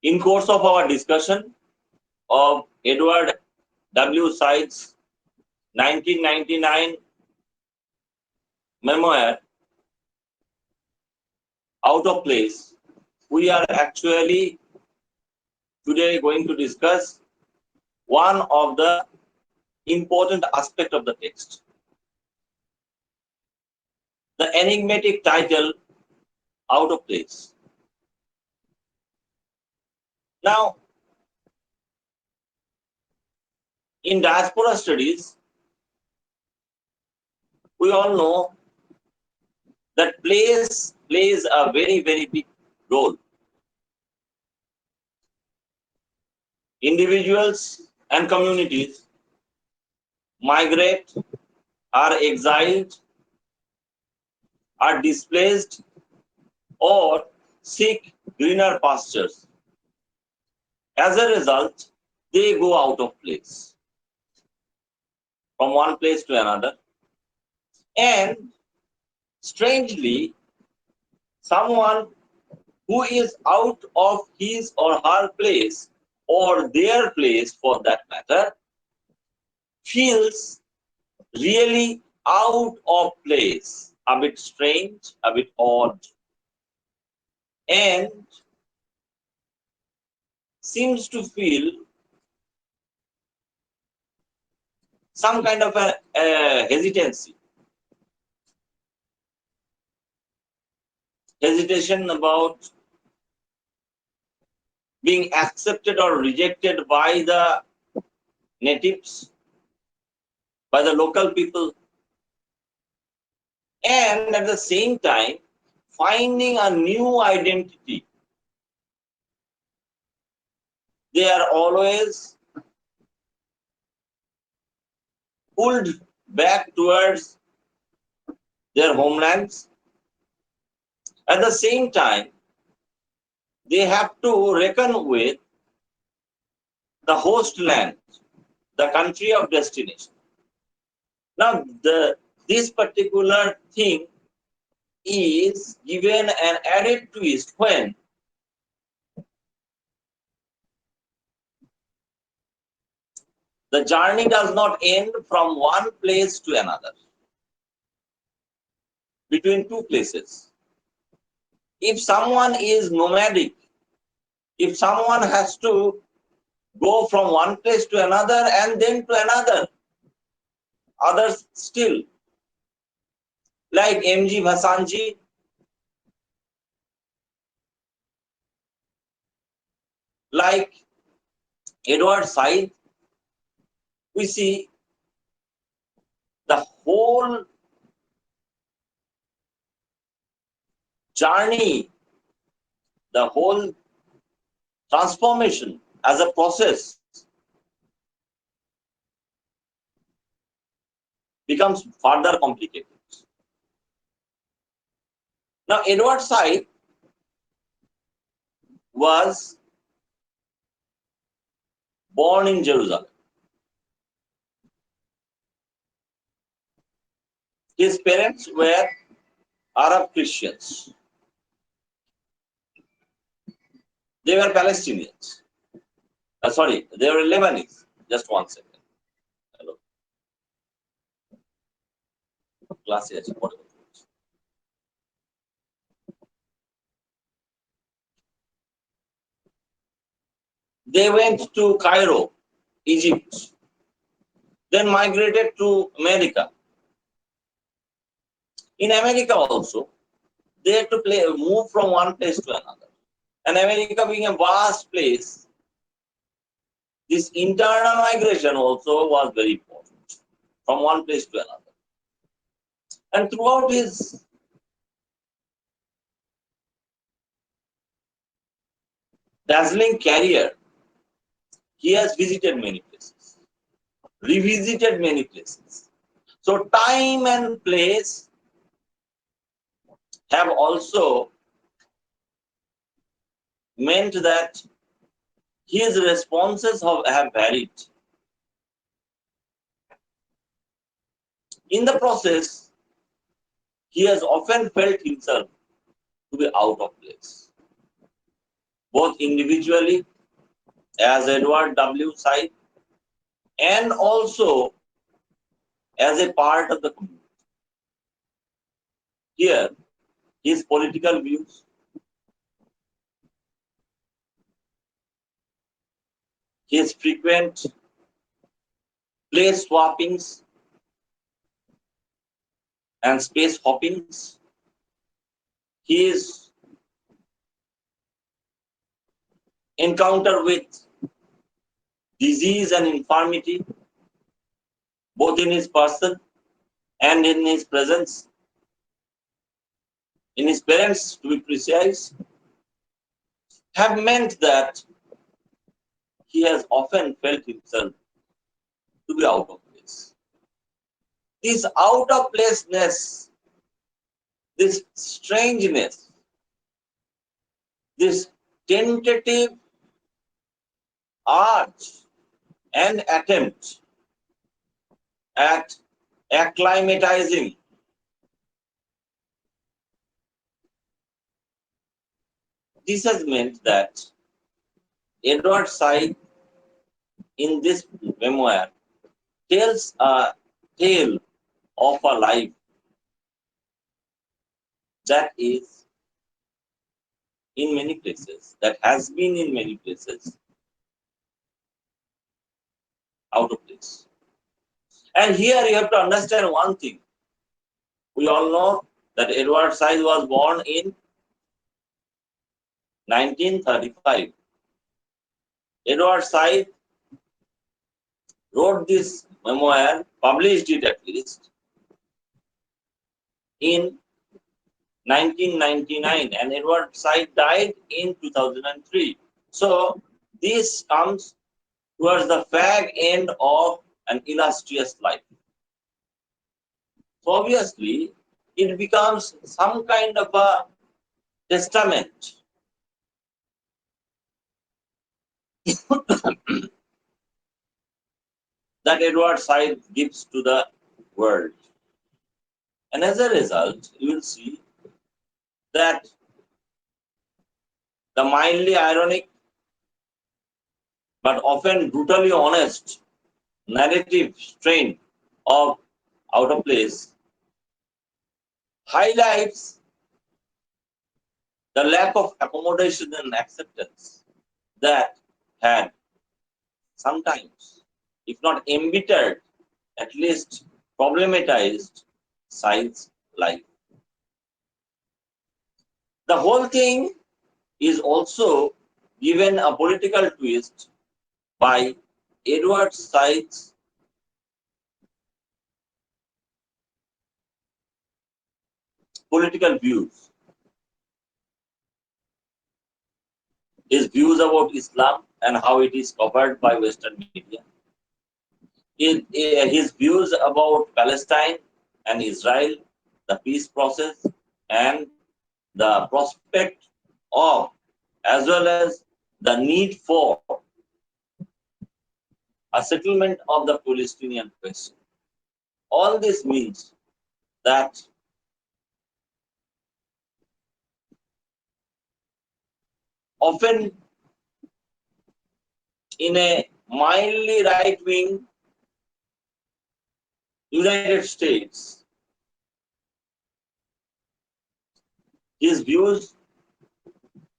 In course of our discussion of Edward W. Said's 1999 memoir, Out of Place, we are actually today going to discuss one of the important aspect of the text. The enigmatic title, Out of Place. Now, in diaspora studies, we all know that place plays a very, very big role. Individuals and communities migrate, are exiled, are displaced, or seek greener pastures. As a result, they go out of place, from one place to another. And strangely, someone who is out of his or her place, or their place for that matter, feels really out of place, a bit strange, a bit odd, and seems to feel some kind of a hesitancy, hesitation about being accepted or rejected by the natives, by the local people, and at the same time finding a new identity. They are always pulled back towards their homelands. At the same time, they have to reckon with the host land, the country of destination. Now, this particular thing is given an added twist when the journey does not end from one place to another, between two places. If someone is nomadic, if someone has to go from one place to another and then to another, others still, like M.G. Bhasanji, like Edward Said, we see the whole journey, the whole transformation as a process becomes further complicated. Now, Edward Said was born in Jerusalem. His parents were Arab Christians. They were Palestinians. Sorry, they were Lebanese. Just one second. Hello. Class here. They went to Cairo, Egypt, then migrated to America. In America also, they had to move from one place to another. And America being a vast place, this internal migration also was very important, from one place to another. And throughout his dazzling career, he has visited many places, revisited many places. So time and place have also meant that his responses have varied. In the process, he has often felt himself to be out of place. both individually as Edward W. Said and also as a part of the community. Here, his political views, his frequent place swappings and space hoppings, his encounter with disease and infirmity, both in his person and in his presence, in his parents, to be precise, have meant that he has often felt himself to be out of place. This out of placeness, this strangeness, this tentative arch and attempt at acclimatizing, this has meant that Edward Said in this memoir tells a tale of a life that is in many places, that has been in many places out of place. And here you have to understand one thing. We all know that Edward Said was born in 1935. Edward Said wrote this memoir, published it at least, in 1999, and Edward Said died in 2003. So this comes towards the fag end of an illustrious life. So obviously, it becomes some kind of a testament that Edward Said gives to the world. And as a result, you will see that the mildly ironic but often brutally honest narrative strain of Out of Place highlights the lack of accommodation and acceptance that had sometimes, if not embittered, at least problematized science life. The whole thing is also given a political twist by Edward Said's political views, his views about Islam and how it is covered by Western media, his views about Palestine and Israel, the peace process, and the prospect of, as well as the need for a settlement of the Palestinian question. All this means that often in a mildly right wing United States, his views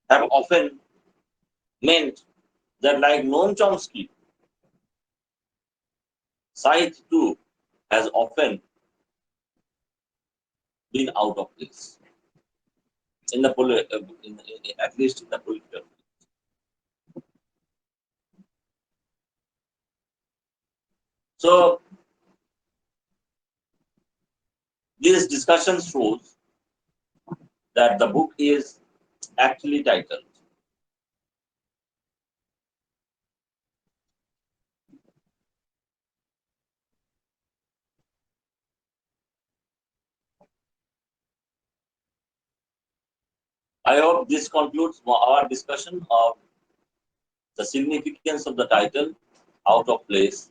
have often meant that, like Noam Chomsky, Said too has often been out of place in the at least in the political. So this discussion shows that the book is actually titled I hope this concludes our discussion of the significance of the title Out of Place